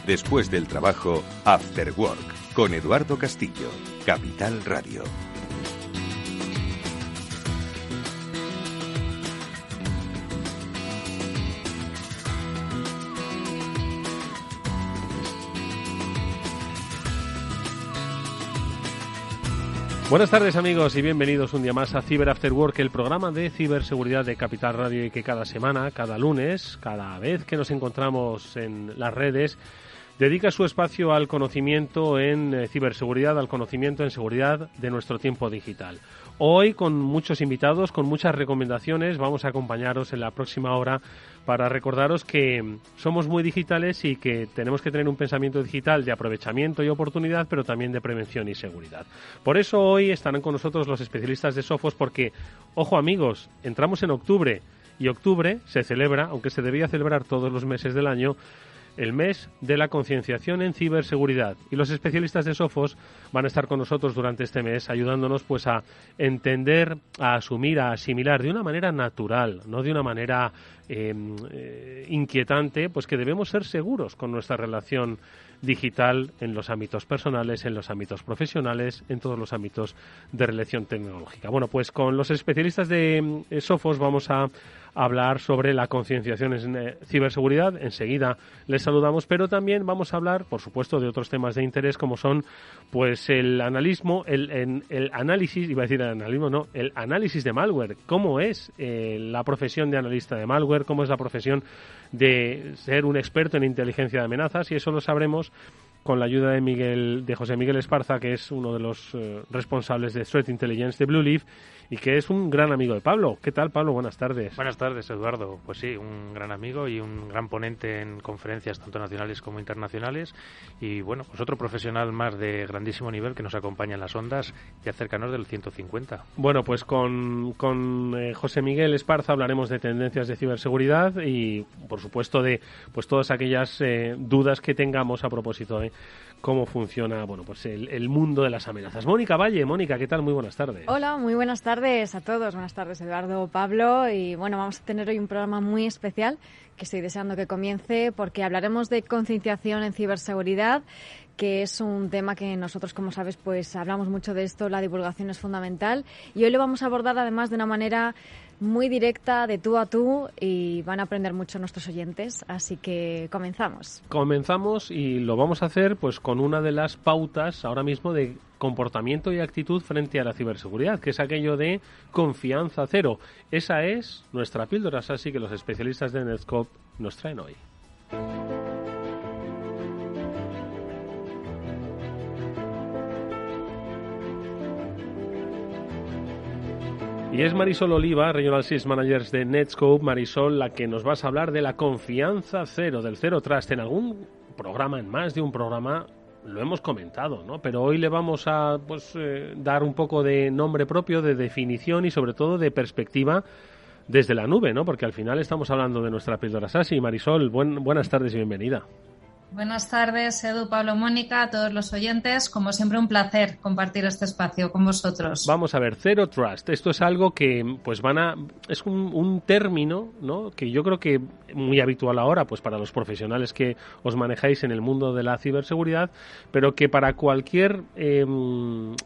Después del trabajo, After Work, con Eduardo Castillo, Capital Radio. Buenas tardes, amigos, y bienvenidos un día más a Cyber After Work, el programa de ciberseguridad de Capital Radio, y que cada semana, cada lunes, cada vez que nos encontramos en las redes, dedica su espacio al conocimiento en ciberseguridad, al conocimiento en seguridad de nuestro tiempo digital. Hoy, con muchos invitados, con muchas recomendaciones, vamos a acompañaros en la próxima hora para recordaros que somos muy digitales y que tenemos que tener un pensamiento digital de aprovechamiento y oportunidad, pero también de prevención y seguridad. Por eso hoy estarán con nosotros los especialistas de Sophos, porque, ojo amigos, entramos en octubre, y octubre se celebra, aunque se debía celebrar todos los meses del año, el mes de la concienciación en ciberseguridad, y los especialistas de Sophos van a estar con nosotros durante este mes ayudándonos pues a entender, a asumir, a asimilar de una manera natural, no de una manera inquietante, pues que debemos ser seguros con nuestra relación digital en los ámbitos personales, en los ámbitos profesionales, en todos los ámbitos de relación tecnológica. Bueno, pues con los especialistas de Sophos vamos a hablar sobre la concienciación en ciberseguridad. Enseguida les saludamos, pero también vamos a hablar, por supuesto, de otros temas de interés, como son pues el análisis, iba a decir el analismo, no, el análisis de malware. ¿Cómo es la profesión de analista de malware? ¿Cómo es la profesión de ser un experto en inteligencia de amenazas? Y eso lo sabremos con la ayuda de José Miguel Esparza, que es uno de los responsables de Threat Intelligence de Blue Leaf y que es un gran amigo de Pablo. ¿Qué tal, Pablo? Buenas tardes. Buenas tardes, Eduardo. Pues sí, un gran amigo y un gran ponente en conferencias tanto nacionales como internacionales, y bueno, pues otro profesional más de grandísimo nivel que nos acompaña en las ondas ya cercanos del 150. Bueno, pues con José Miguel Esparza hablaremos de tendencias de ciberseguridad y, por supuesto, de pues todas aquellas dudas que tengamos a propósito de cómo funciona, bueno, pues el mundo de las amenazas. Mónica Valle. Mónica, ¿qué tal? Muy buenas tardes. Hola, muy buenas tardes a todos. Buenas tardes, Eduardo, Pablo. Y bueno, vamos a tener hoy un programa muy especial que estoy deseando que comience, porque hablaremos de concienciación en ciberseguridad, que es un tema que nosotros, como sabes, pues hablamos mucho de esto, la divulgación es fundamental, y hoy lo vamos a abordar además de una manera muy directa, de tú a tú, y van a aprender mucho nuestros oyentes, así que comenzamos. Comenzamos, y lo vamos a hacer pues con una de las pautas ahora mismo de comportamiento y actitud frente a la ciberseguridad, que es aquello de confianza cero. Esa es nuestra píldora SASI que los especialistas de Netscope nos traen hoy. Y es Marisol Oliva, Regional Sales Managers de Netscope. Marisol, la que nos vas a hablar de la confianza cero, del Zero Trust. En algún programa, en más de un programa, lo hemos comentado, ¿no? Pero hoy le vamos a dar un poco de nombre propio, de definición y sobre todo de perspectiva desde la nube, ¿no? Porque al final estamos hablando de nuestra píldora SASI. Marisol, buenas tardes y bienvenida. Buenas tardes, Edu, Pablo, Mónica, a todos los oyentes. Como siempre, un placer compartir este espacio con vosotros. Vamos a ver, Zero Trust. Esto es algo que pues es un término, ¿no?, que yo creo que muy habitual ahora pues para los profesionales que os manejáis en el mundo de la ciberseguridad, pero que para cualquier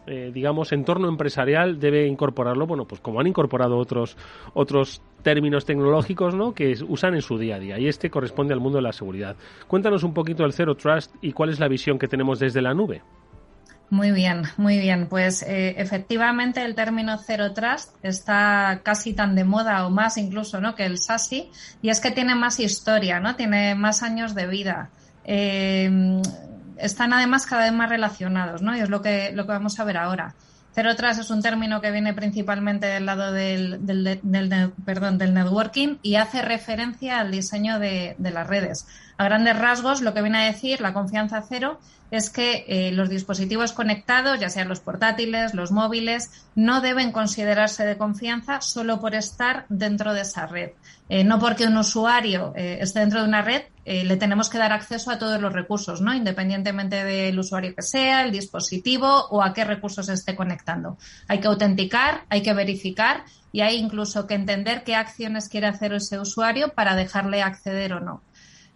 digamos entorno empresarial debe incorporarlo, bueno, pues como han incorporado otros términos tecnológicos, ¿no?, que usan en su día a día, y este corresponde al mundo de la seguridad. Cuéntanos un poquito el Zero Trust y cuál es la visión que tenemos desde la nube. Muy bien, muy bien. Pues efectivamente el término Zero Trust está casi tan de moda o más incluso, ¿no?, que el SASI, y es que tiene más historia, ¿no?, tiene más años de vida. Están además cada vez más relacionados, ¿no?, y es lo que vamos a ver ahora. Zero Trust es un término que viene principalmente del lado del networking, y hace referencia al diseño de las redes. A grandes rasgos, lo que viene a decir la confianza cero es que los dispositivos conectados, ya sean los portátiles, los móviles, no deben considerarse de confianza solo por estar dentro de esa red. No porque un usuario esté dentro de una red, le tenemos que dar acceso a todos los recursos, ¿no?, independientemente del usuario que sea, el dispositivo o a qué recursos se esté conectando. Hay que autenticar, hay que verificar, y hay incluso que entender qué acciones quiere hacer ese usuario para dejarle acceder o no.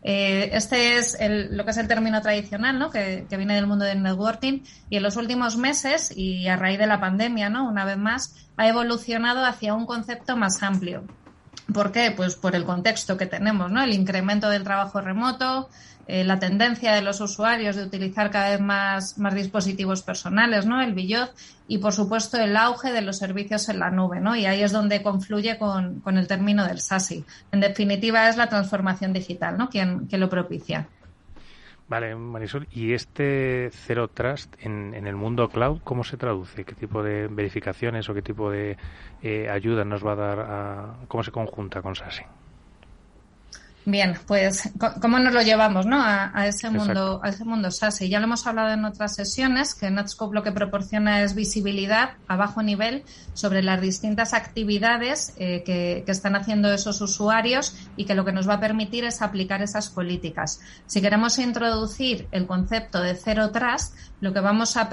Este es lo que es el término tradicional, ¿no? Que viene del mundo del networking, y en los últimos meses, y a raíz de la pandemia, ¿no? Una vez más, ha evolucionado hacia un concepto más amplio. ¿Por qué? Pues por el contexto que tenemos, ¿no? El incremento del trabajo remoto, la tendencia de los usuarios de utilizar cada vez más dispositivos personales, ¿no? El billoz, y por supuesto el auge de los servicios en la nube, ¿no? Y ahí es donde confluye con el término del SASI. En definitiva es la transformación digital, ¿no? Quien lo propicia. Vale, Marisol, ¿y este Zero Trust en el mundo cloud cómo se traduce? ¿Qué tipo de verificaciones o qué tipo de ayuda nos va a dar? ¿Cómo se conjunta con SASI? Bien, pues ¿cómo nos lo llevamos, ¿no? a ese mundo SASI? Ya lo hemos hablado en otras sesiones, que Netscope lo que proporciona es visibilidad a bajo nivel sobre las distintas actividades que están haciendo esos usuarios, y que lo que nos va a permitir es aplicar esas políticas. Si queremos introducir el concepto de Zero Trust, lo que vamos a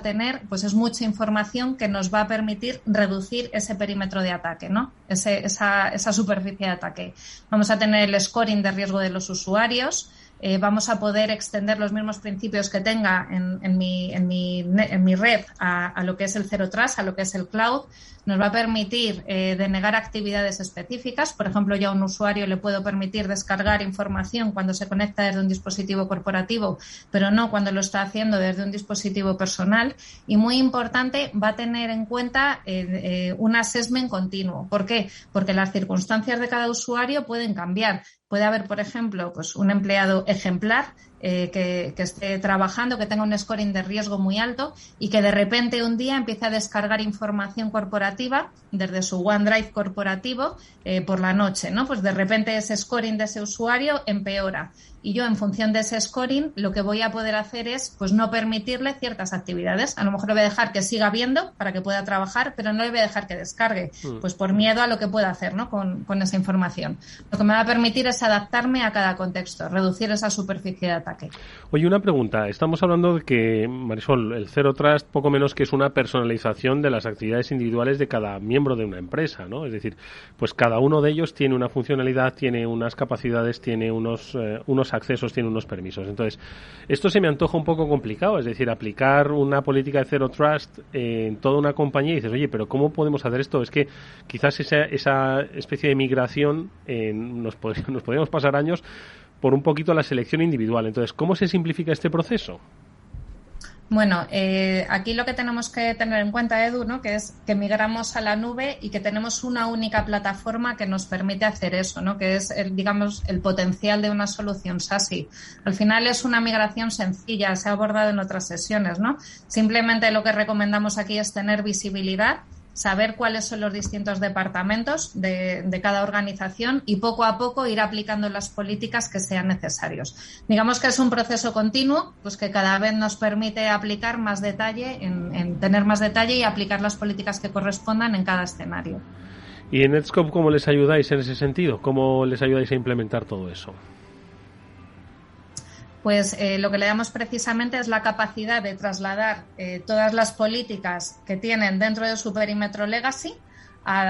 tener, pues es mucha información que nos va a permitir reducir ese perímetro de ataque, ¿no? Esa superficie de ataque. Vamos a tener el scoring de riesgo de los usuarios, vamos a poder extender los mismos principios que tenga en mi red a lo que es el Zero Trust, a lo que es el cloud. Nos va a permitir denegar actividades específicas. Por ejemplo, yo a un usuario le puedo permitir descargar información cuando se conecta desde un dispositivo corporativo, pero no cuando lo está haciendo desde un dispositivo personal. Y muy importante, va a tener en cuenta un assessment continuo. ¿Por qué? Porque las circunstancias de cada usuario pueden cambiar. Puede haber, por ejemplo, pues un empleado ejemplar que esté trabajando, que tenga un scoring de riesgo muy alto, y que de repente un día empiece a descargar información corporativa desde su OneDrive corporativo por la noche, ¿no? Pues de repente ese scoring de ese usuario empeora. Y yo, en función de ese scoring, lo que voy a poder hacer es pues no permitirle ciertas actividades. A lo mejor le voy a dejar que siga viendo para que pueda trabajar, pero no le voy a dejar que descargue, pues por miedo a lo que pueda hacer, ¿no? con esa información. Lo que me va a permitir es adaptarme a cada contexto, reducir esa superficie de ataque. Oye, una pregunta. Estamos hablando de que, Marisol, el Zero Trust poco menos que es una personalización de las actividades individuales de cada miembro de una empresa, ¿no? Es decir, pues cada uno de ellos tiene una funcionalidad, tiene unas capacidades, tiene unos accesos, tiene unos permisos. Entonces, esto se me antoja un poco complicado, es decir, aplicar una política de Zero Trust en toda una compañía, y dices, oye, pero ¿cómo podemos hacer esto? Es que quizás esa especie de migración nos podríamos pasar años por un poquito la selección individual. Entonces, ¿cómo se simplifica este proceso? Bueno, aquí lo que tenemos que tener en cuenta, Edu, ¿no? Que es que migramos a la nube y que tenemos una única plataforma que nos permite hacer eso, ¿no? Que es, el potencial de una solución SASI. Al final es una migración sencilla, se ha abordado en otras sesiones, ¿no? Simplemente lo que recomendamos aquí es tener visibilidad, saber cuáles son los distintos departamentos de cada organización, y poco a poco ir aplicando las políticas que sean necesarios. Digamos que es un proceso continuo, pues que cada vez nos permite aplicar más detalle, en tener más detalle y aplicar las políticas que correspondan en cada escenario. ¿Y en Netscope cómo les ayudáis en ese sentido? ¿Cómo les ayudáis a implementar todo eso? Pues lo que le damos precisamente es la capacidad de trasladar todas las políticas que tienen dentro de su perímetro legacy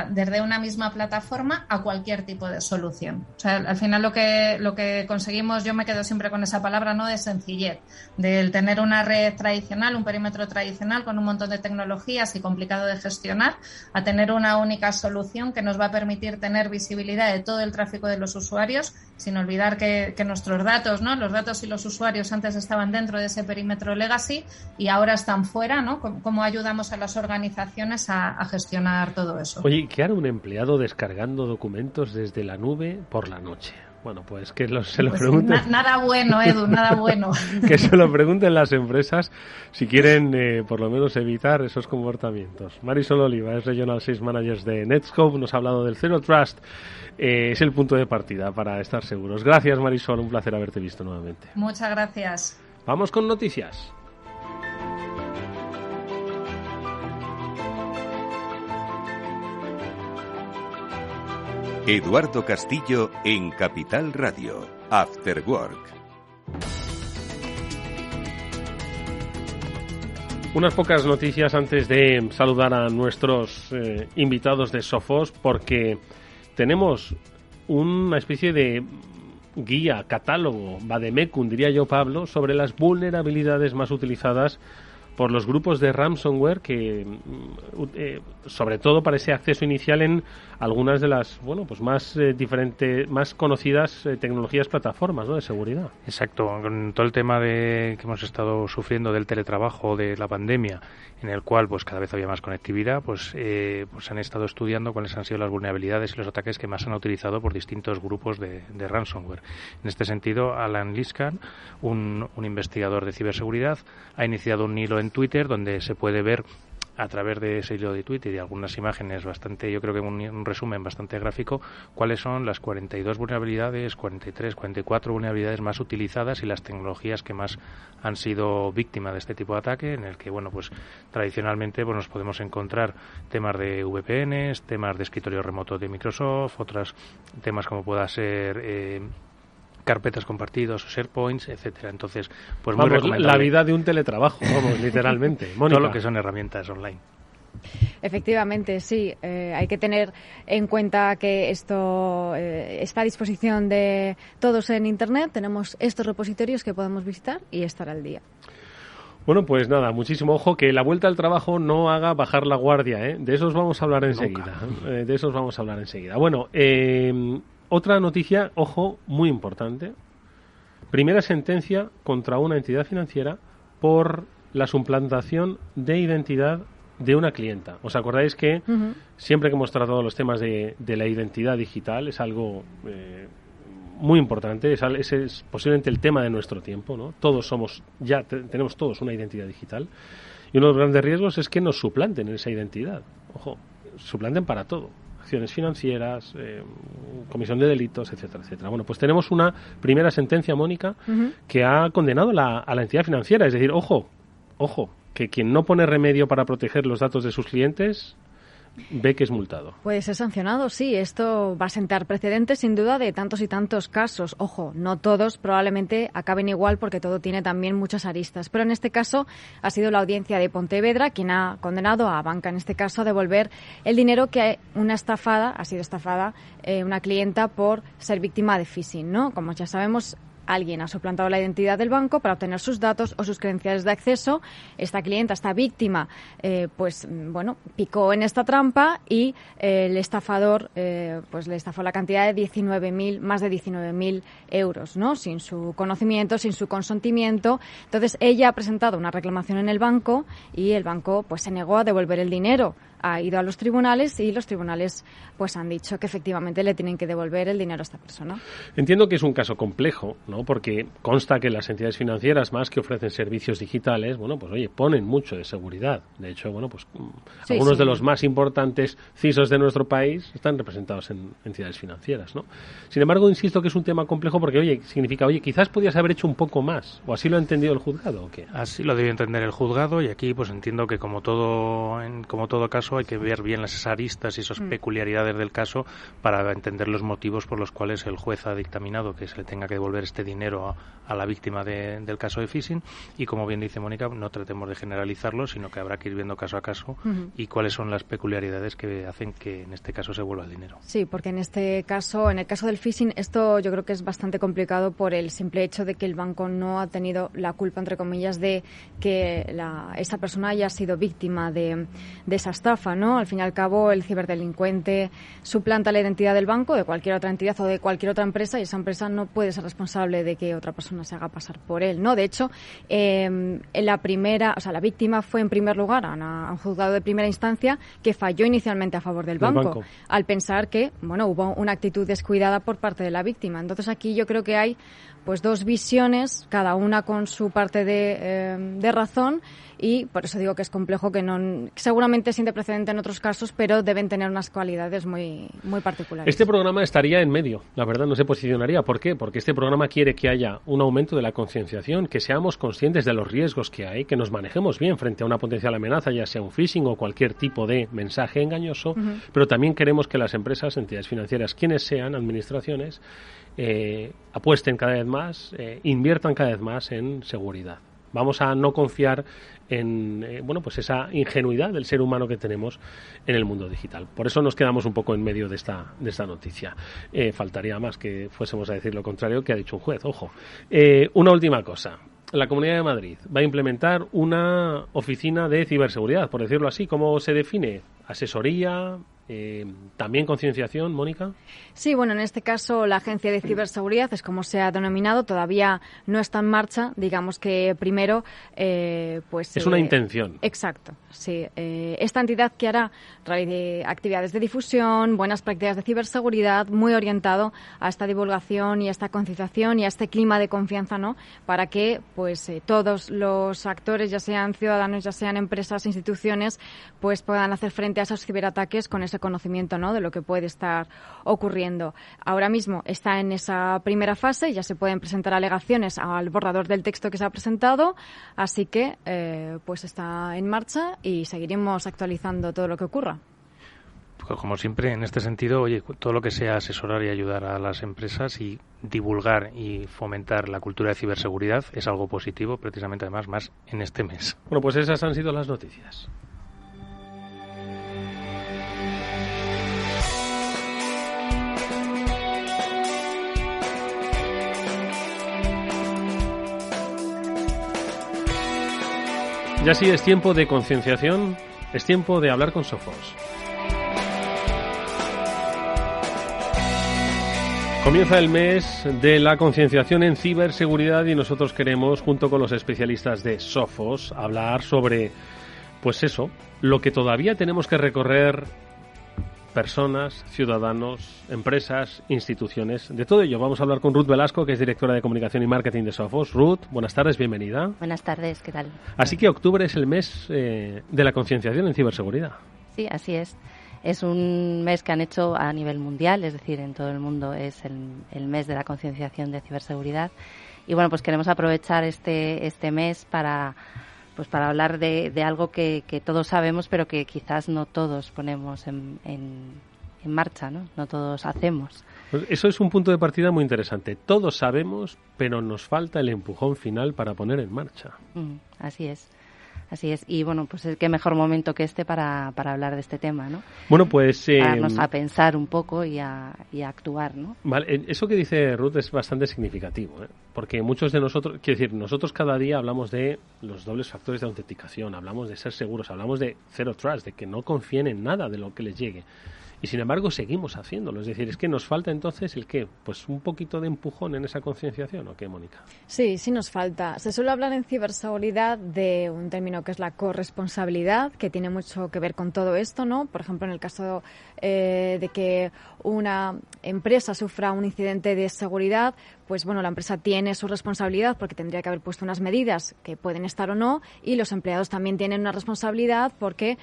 desde una misma plataforma a cualquier tipo de solución. O sea, al final lo que conseguimos, yo me quedo siempre con esa palabra, ¿no?, de sencillez, del tener una red tradicional, un perímetro tradicional con un montón de tecnologías y complicado de gestionar, a tener una única solución que nos va a permitir tener visibilidad de todo el tráfico de los usuarios, sin olvidar que nuestros datos, ¿no?, los datos y los usuarios antes estaban dentro de ese perímetro legacy y ahora están fuera, ¿no? ¿Cómo ayudamos a las organizaciones a gestionar todo eso? Oye, ¿qué hará un empleado descargando documentos desde la nube por la noche? Bueno, pues que se lo pregunten. Nada bueno, Edu, nada bueno. Que se lo pregunten las empresas si quieren por lo menos evitar esos comportamientos. Marisol Oliva es Regional Sales Manager de Netscope, nos ha hablado del Zero Trust. Es el punto de partida para estar seguros. Gracias, Marisol, un placer haberte visto nuevamente. Muchas gracias. Vamos con noticias. Eduardo Castillo en Capital Radio, After Work. Unas pocas noticias antes de saludar a nuestros invitados de Sophos, porque tenemos una especie de guía, catálogo, vademecum, diría yo, Pablo, sobre las vulnerabilidades más utilizadas por los grupos de ransomware que, sobre todo para ese acceso inicial en algunas de las, más diferentes, más conocidas tecnologías, plataformas, ¿no?, de seguridad. Exacto, con todo el tema que hemos estado sufriendo del teletrabajo, de la pandemia, en el cual pues cada vez había más conectividad, pues han estado estudiando cuáles han sido las vulnerabilidades y los ataques que más han utilizado por distintos grupos de ransomware. En este sentido, Alan Liskan, un investigador de ciberseguridad, ha iniciado un hilo en Twitter donde se puede ver, a través de ese hilo de Twitter y de algunas imágenes yo creo que un resumen bastante gráfico, cuáles son las 42 vulnerabilidades, 43, 44 vulnerabilidades más utilizadas y las tecnologías que más han sido víctimas de este tipo de ataque, en el que, tradicionalmente nos podemos encontrar temas de VPNs, temas de escritorio remoto de Microsoft, otros temas como pueda ser carpetas compartidos, SharePoints, etcétera. Entonces, pues muy recomendable. La vida de un teletrabajo, literalmente. Mónica. Todo lo que son herramientas online. Efectivamente, sí. Hay que tener en cuenta que esto está a disposición de todos en Internet. Tenemos estos repositorios que podemos visitar y estar al día. Bueno, pues nada, muchísimo ojo, que la vuelta al trabajo no haga bajar la guardia, ¿eh? De esos vamos a hablar enseguida. Bueno, otra noticia, ojo, muy importante. Primera sentencia contra una entidad financiera por la suplantación de identidad de una clienta. ¿Os acordáis que siempre que hemos tratado los temas de la identidad digital es algo muy importante, ese es posiblemente el tema de nuestro tiempo, ¿no? Todos tenemos todos una identidad digital y uno de los grandes riesgos es que nos suplanten en esa identidad. Ojo, suplanten para todo. Acciones financieras, comisión de delitos, etcétera, etcétera. Bueno, pues tenemos una primera sentencia, Mónica, que ha condenado a la entidad financiera. Es decir, ojo, que quien no pone remedio para proteger los datos de sus clientes ve que es multado. Puede ser sancionado, sí. Esto va a sentar precedentes, sin duda, de tantos y tantos casos. Ojo, no todos probablemente acaben igual porque todo tiene también muchas aristas. Pero en este caso ha sido la audiencia de Pontevedra quien ha condenado a Banca, en este caso, a devolver el dinero que ha sido estafada una clienta por ser víctima de phishing, ¿no? Como ya sabemos, alguien ha suplantado la identidad del banco para obtener sus datos o sus credenciales de acceso. Esta clienta, esta víctima, picó en esta trampa y el estafador le estafó la cantidad de más de 19.000 euros, ¿no? Sin su conocimiento, sin su consentimiento. Entonces, ella ha presentado una reclamación en el banco y el banco se negó a devolver el dinero. Ha ido a los tribunales y los tribunales han dicho que efectivamente le tienen que devolver el dinero a esta persona. Entiendo que es un caso complejo, ¿no? Porque consta que las entidades financieras, más que ofrecen servicios digitales, ponen mucho de seguridad. De hecho, algunos de los más importantes CISOs de nuestro país están representados en entidades financieras, ¿no? Sin embargo, insisto que es un tema complejo porque, significa, quizás podías haber hecho un poco más, o así lo ha entendido el juzgado, ¿o qué? Así lo debió entender el juzgado y aquí entiendo que como todo caso hay que ver bien las aristas y esas peculiaridades del caso para entender los motivos por los cuales el juez ha dictaminado que se le tenga que devolver este dinero a la víctima del caso de phishing y, como bien dice Mónica, no tratemos de generalizarlo, sino que habrá que ir viendo caso a caso y cuáles son las peculiaridades que hacen que en este caso se vuelva el dinero. Sí, porque en el caso del phishing, esto yo creo que es bastante complicado por el simple hecho de que el banco no ha tenido la culpa, entre comillas, de que esa persona haya sido víctima de esa estafa, ¿no? Al fin y al cabo, el ciberdelincuente suplanta la identidad del banco, de cualquier otra entidad o de cualquier otra empresa, y esa empresa no puede ser responsable de que otra persona se haga pasar por él, ¿no? De hecho, la víctima fue en primer lugar a un juzgado de primera instancia que falló inicialmente a favor del banco, al pensar que, hubo una actitud descuidada por parte de la víctima. Entonces, aquí yo creo que hay dos visiones, cada una con su parte de razón, y por eso digo que es complejo, que seguramente siente precedente en otros casos, pero deben tener unas cualidades muy, muy particulares. Este programa estaría en medio, la verdad, no se posicionaría. ¿Por qué? Porque este programa quiere que haya un aumento de la concienciación, que seamos conscientes de los riesgos que hay, que nos manejemos bien frente a una potencial amenaza, ya sea un phishing o cualquier tipo de mensaje engañoso, pero también queremos que las empresas, entidades financieras, quienes sean, administraciones, apuesten cada vez más, inviertan cada vez más en seguridad. Vamos a no confiar en pues esa ingenuidad del ser humano que tenemos en el mundo digital. Por eso nos quedamos un poco en medio de esta noticia. Faltaría más que fuésemos a decir lo contrario que ha dicho un juez. Ojo. Una última cosa. La Comunidad de Madrid va a implementar una oficina de ciberseguridad, por decirlo así. ¿Cómo se define? ¿Asesoría? ¿También concienciación, Mónica? Sí, bueno, en este caso la Agencia de Ciberseguridad es como se ha denominado, todavía no está en marcha, digamos que primero es una intención. Exacto, sí. Esta entidad que hará actividades de difusión, buenas prácticas de ciberseguridad, muy orientado a esta divulgación y a esta concienciación y a este clima de confianza, ¿no? Para que todos los actores, ya sean ciudadanos, ya sean empresas, instituciones, pues puedan hacer frente a esos ciberataques con ese conocimiento, ¿no?, de lo que puede estar ocurriendo. Ahora mismo está en esa primera fase, ya se pueden presentar alegaciones al borrador del texto que se ha presentado, así que pues está en marcha y seguiremos actualizando todo lo que ocurra. Como siempre, en este sentido, oye, todo lo que sea asesorar y ayudar a las empresas y divulgar y fomentar la cultura de ciberseguridad es algo positivo, precisamente además más en este mes. Bueno, pues esas han sido las noticias. Ya sí, es tiempo de concienciación, es tiempo de hablar con Sophos. Comienza el mes de la concienciación en ciberseguridad y nosotros queremos, junto con los especialistas de Sophos, hablar sobre, pues eso, lo que todavía tenemos que recorrer personas, ciudadanos, empresas, instituciones. De todo ello vamos a hablar con Ruth Velasco, que es directora de comunicación y marketing de Sophos. Ruth, buenas tardes, bienvenida. Buenas tardes, ¿qué tal? Así que octubre es el mes de la concienciación en ciberseguridad. Sí, así es. Es un mes que han hecho a nivel mundial, es decir, en todo el mundo es el mes de la concienciación de ciberseguridad. Y bueno, pues queremos aprovechar este mes para hablar de algo que todos sabemos, pero que quizás no todos ponemos en marcha, ¿no? No todos hacemos. Pues eso es un punto de partida muy interesante. Todos sabemos, pero nos falta el empujón final para poner en marcha. Así es. Así es. Y bueno, pues qué mejor momento que este para hablar de este tema, ¿no? Bueno, pues para darnos a pensar un poco y a actuar, ¿no? Vale, eso que dice Ruth es bastante significativo, ¿eh? Porque muchos de nosotros, quiero decir, nosotros cada día hablamos de los dobles factores de autenticación, hablamos de ser seguros, hablamos de zero trust, de que no confíen en nada de lo que les llegue. Y sin embargo seguimos haciéndolo. Es decir, es que nos falta entonces el qué, pues un poquito de empujón en esa concienciación, ¿o qué, Mónica? Sí, sí nos falta. Se suele hablar en ciberseguridad de un término que es la corresponsabilidad, que tiene mucho que ver con todo esto, ¿no? Por ejemplo, en el caso de que una empresa sufra un incidente de seguridad, pues bueno, la empresa tiene su responsabilidad porque tendría que haber puesto unas medidas que pueden estar o no, y los empleados también tienen una responsabilidad porque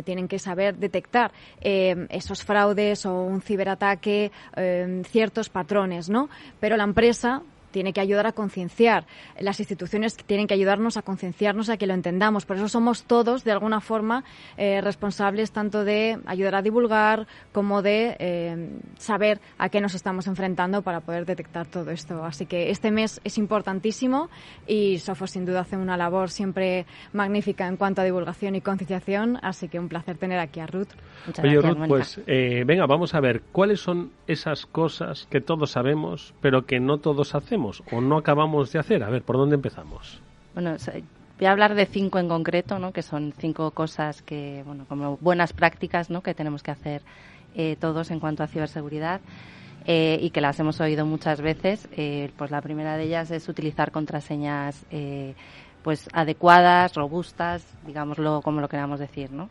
tienen que saber detectar esos fraudes o un ciberataque, ciertos patrones, ¿no? Pero la empresa tiene que ayudar a concienciar. Las instituciones tienen que ayudarnos a concienciarnos, a que lo entendamos. Por eso somos todos, de alguna forma, responsables tanto de ayudar a divulgar como de saber a qué nos estamos enfrentando para poder detectar todo esto. Así que este mes es importantísimo y Sophos sin duda hace una labor siempre magnífica en cuanto a divulgación y concienciación. Así que un placer tener aquí a Ruth. Muchas Oye, gracias, Ruth, Mónica. pues venga, vamos a ver cuáles son esas cosas que todos sabemos pero que no todos hacemos o no acabamos de hacer. A ver, ¿por dónde empezamos? Bueno, voy a hablar de 5 en concreto, ¿no? Que son 5 cosas que, bueno, como buenas prácticas, ¿no? Que tenemos que hacer todos en cuanto a ciberseguridad y que las hemos oído muchas veces. Pues la primera de ellas es utilizar contraseñas pues adecuadas, robustas, digámoslo como lo queramos decir, ¿no?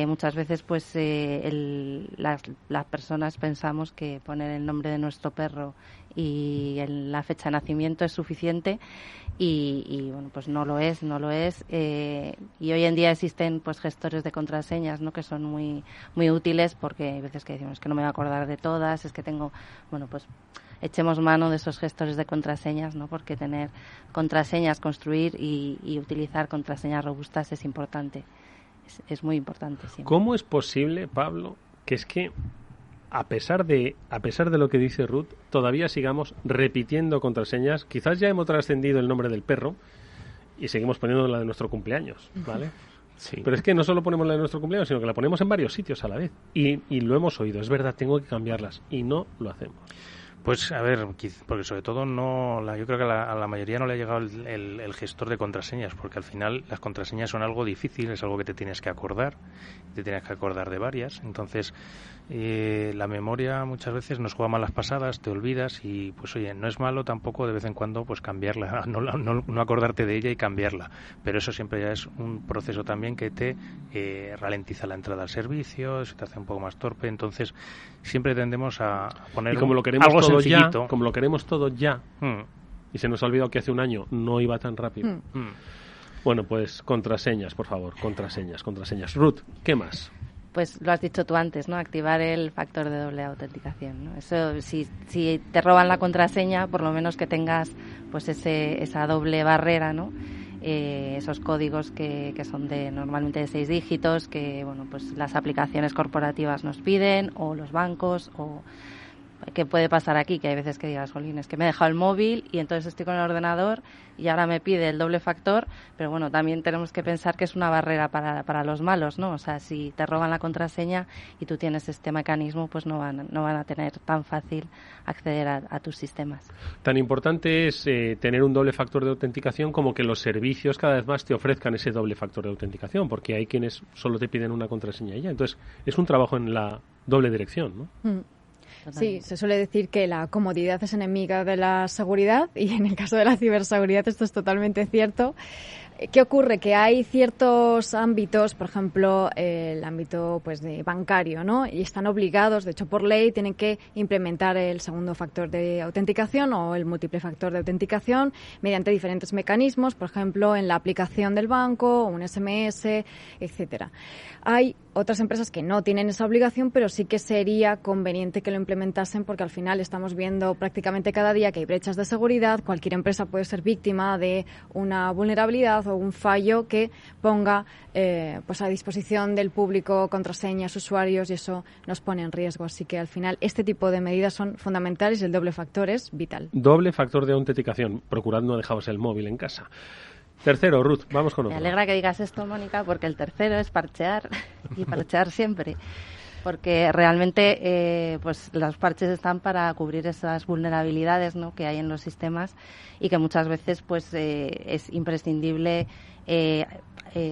Muchas veces pues las personas pensamos que poner el nombre de nuestro perro y la fecha de nacimiento es suficiente y bueno, pues no lo es. Y hoy en día existen pues gestores de contraseñas, ¿no? Que son muy muy útiles, porque hay veces que decimos que no me voy a acordar de todas, es que tengo, bueno, pues echemos mano de esos gestores de contraseñas, ¿no? Porque tener contraseñas, construir y utilizar contraseñas robustas es importante. Es muy importante. Siempre. ¿Cómo es posible, Pablo, que es que a pesar de lo que dice Ruth, todavía sigamos repitiendo contraseñas? Quizás ya hemos trascendido el nombre del perro y seguimos poniendo la de nuestro cumpleaños, ¿vale? Sí. Pero es que no solo ponemos la de nuestro cumpleaños, sino que la ponemos en varios sitios a la vez. Y lo hemos oído, es verdad, tengo que cambiarlas. Y no lo hacemos. Pues a ver, porque sobre todo yo creo que a la mayoría no le ha llegado el gestor de contraseñas, porque al final las contraseñas son algo difícil, es algo que te tienes que acordar de varias. Entonces, la memoria muchas veces nos juega malas pasadas, te olvidas y pues oye, no es malo tampoco de vez en cuando pues cambiarla, no acordarte de ella y cambiarla, pero eso siempre ya es un proceso también que te ralentiza la entrada al servicio, se te hace un poco más torpe, entonces siempre tendemos a poner algo sencillito. Como lo queremos todo ya, y se nos ha olvidado que hace un año no iba tan rápido. Bueno, pues contraseñas, por favor, contraseñas. Ruth, ¿qué más? Pues lo has dicho tú antes, ¿no? Activar el factor de doble autenticación, ¿no? Eso, si te roban la contraseña, por lo menos que tengas pues esa doble barrera, ¿no? Esos códigos que son normalmente de 6 dígitos, que bueno, pues las aplicaciones corporativas nos piden, o los bancos, o ¿qué puede pasar aquí? Que hay veces que digas, jolín, es que me he dejado el móvil y entonces estoy con el ordenador y ahora me pide el doble factor, pero bueno, también tenemos que pensar que es una barrera para los malos, ¿no? O sea, si te roban la contraseña y tú tienes este mecanismo, pues no van a tener tan fácil acceder a tus sistemas. Tan importante es tener un doble factor de autenticación como que los servicios cada vez más te ofrezcan ese doble factor de autenticación, porque hay quienes solo te piden una contraseña y ya. Entonces, es un trabajo en la doble dirección, ¿no? Sí, se suele decir que la comodidad es enemiga de la seguridad y en el caso de la ciberseguridad esto es totalmente cierto. ¿Qué ocurre? Que hay ciertos ámbitos, por ejemplo, el ámbito pues de bancario, ¿no? Y están obligados, de hecho por ley, tienen que implementar el segundo factor de autenticación o el múltiple factor de autenticación mediante diferentes mecanismos, por ejemplo, en la aplicación del banco, un SMS, etcétera. Hay otras empresas que no tienen esa obligación, pero sí que sería conveniente que lo implementasen porque al final estamos viendo prácticamente cada día que hay brechas de seguridad. Cualquier empresa puede ser víctima de una vulnerabilidad o un fallo que ponga pues a disposición del público contraseñas, usuarios, y eso nos pone en riesgo. Así que al final este tipo de medidas son fundamentales y el doble factor es vital. Doble factor de autenticación. Procurad no dejaros el móvil en casa. Tercero, Ruth, vamos con otro. Me alegra que digas esto, Mónica, porque el tercero es parchear y parchear siempre. Porque realmente pues los parches están para cubrir esas vulnerabilidades, ¿no?, que hay en los sistemas y que muchas veces pues es imprescindible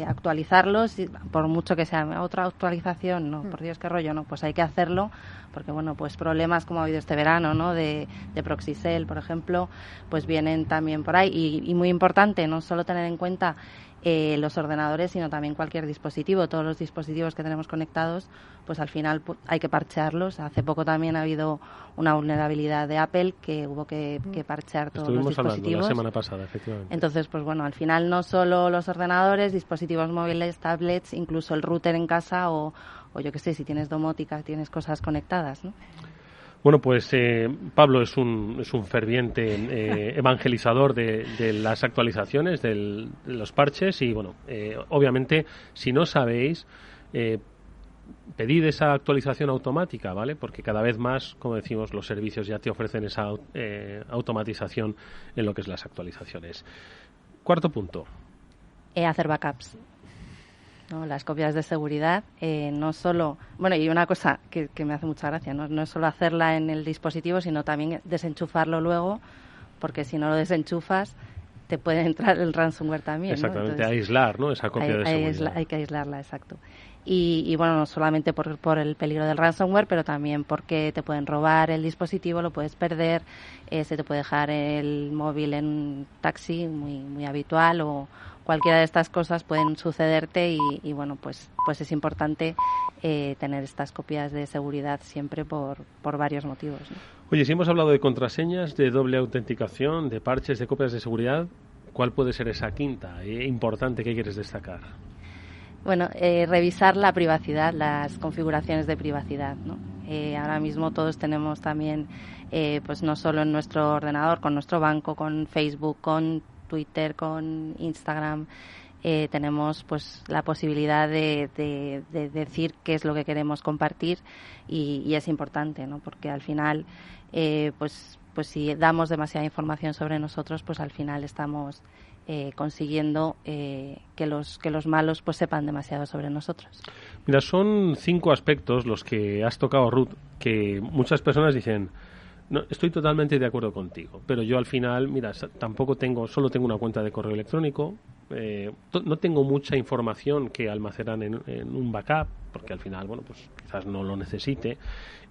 actualizarlos, y por mucho que sea otra actualización, no, por Dios, qué rollo, no, pues hay que hacerlo porque bueno, pues problemas como ha habido este verano, ¿no?, de Proxicell, por ejemplo, pues vienen también por ahí y muy importante no solo tener en cuenta los ordenadores, sino también cualquier dispositivo. Todos los dispositivos que tenemos conectados, pues al final hay que parchearlos. Hace poco también ha habido una vulnerabilidad de Apple que hubo que parchear todos los dispositivos. Estuvimos hablando la semana pasada, efectivamente. Entonces, pues bueno, al final no solo los ordenadores, dispositivos móviles, tablets, incluso el router en casa o yo qué sé, si tienes domótica, tienes cosas conectadas, ¿no? Bueno, pues Pablo es un ferviente evangelizador de las actualizaciones, de los parches y, bueno, obviamente, si no sabéis, pedid esa actualización automática, ¿vale? Porque cada vez más, como decimos, los servicios ya te ofrecen esa automatización en lo que es las actualizaciones. Cuarto punto. Hacer backups. ¿No? Las copias de seguridad, no solo... Bueno, y una cosa que me hace mucha gracia, no es solo hacerla en el dispositivo, sino también desenchufarlo luego, porque si no lo desenchufas, te puede entrar el ransomware también. Exactamente, ¿no? Entonces, aislar, ¿no?, esa copia de seguridad. Hay que aislarla, exacto. Y bueno, no solamente por el peligro del ransomware, pero también porque te pueden robar el dispositivo, lo puedes perder, se te puede dejar el móvil en un taxi, muy habitual, o cualquiera de estas cosas pueden sucederte y bueno, pues es importante tener estas copias de seguridad siempre por varios motivos, ¿no? Oye, si hemos hablado de contraseñas, de doble autenticación, de parches, de copias de seguridad, ¿cuál puede ser esa quinta importante que quieres destacar? Bueno, revisar la privacidad, las configuraciones de privacidad, ¿no? Ahora mismo todos tenemos también, pues no solo en nuestro ordenador, con nuestro banco, con Facebook, con Twitter, con Instagram, tenemos pues la posibilidad de decir qué es lo que queremos compartir y es importante, ¿no? Porque al final, pues si damos demasiada información sobre nosotros, pues al final estamos consiguiendo que los malos pues sepan demasiado sobre nosotros. Mira, son 5 aspectos los que has tocado, Ruth, que muchas personas dicen, no, estoy totalmente de acuerdo contigo, pero yo al final, mira, solo tengo una cuenta de correo electrónico, no tengo mucha información que almacenar en un backup, porque al final, bueno, pues quizás no lo necesite.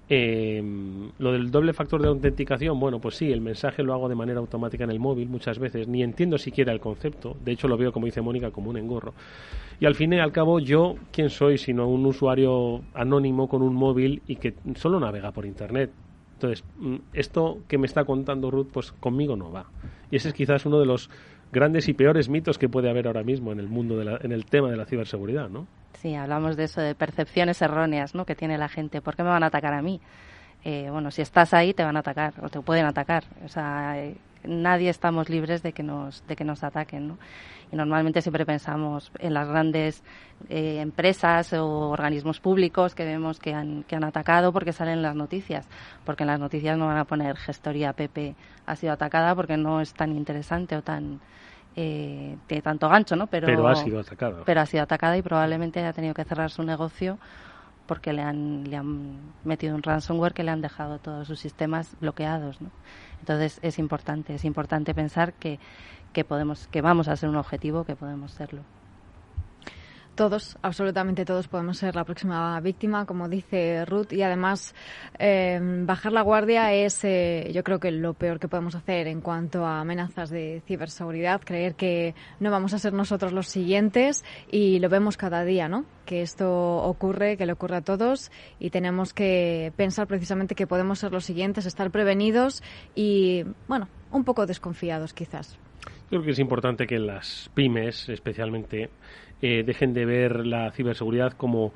Lo del doble factor de autenticación, bueno, pues sí, el mensaje lo hago de manera automática en el móvil muchas veces, ni entiendo siquiera el concepto, de hecho lo veo, como dice Mónica, como un engorro. Y al fin y al cabo, yo, ¿quién soy sino un usuario anónimo con un móvil y que solo navega por Internet? Entonces, esto que me está contando Ruth, pues conmigo no va. Y ese es quizás uno de los grandes y peores mitos que puede haber ahora mismo en el mundo, en el tema de la ciberseguridad, ¿no? Sí, hablamos de eso, de percepciones erróneas, ¿no?, que tiene la gente. ¿Por qué me van a atacar a mí? Bueno, si estás ahí te van a atacar o te pueden atacar. O sea, nadie estamos libres de que nos ataquen, ¿no? Y normalmente siempre pensamos en las grandes empresas o organismos públicos que vemos que han atacado porque salen las noticias. Porque en las noticias no van a poner gestoría PP ha sido atacada porque no es tan interesante o tan... tiene tanto gancho, ¿no? Pero ha sido atacada. Pero ha sido atacada y probablemente haya tenido que cerrar su negocio porque le han metido un ransomware que le han dejado todos sus sistemas bloqueados, ¿no? Entonces es importante pensar que vamos a ser un objetivo, que podemos serlo. Todos, absolutamente todos podemos ser la próxima víctima, como dice Ruth, y además bajar la guardia es yo creo que lo peor que podemos hacer en cuanto a amenazas de ciberseguridad, creer que no vamos a ser nosotros los siguientes, y lo vemos cada día, ¿no? Que esto ocurre, que le ocurre a todos, y tenemos que pensar precisamente que podemos ser los siguientes, estar prevenidos y, bueno, un poco desconfiados quizás. Creo que es importante que las pymes, especialmente, dejen de ver la ciberseguridad como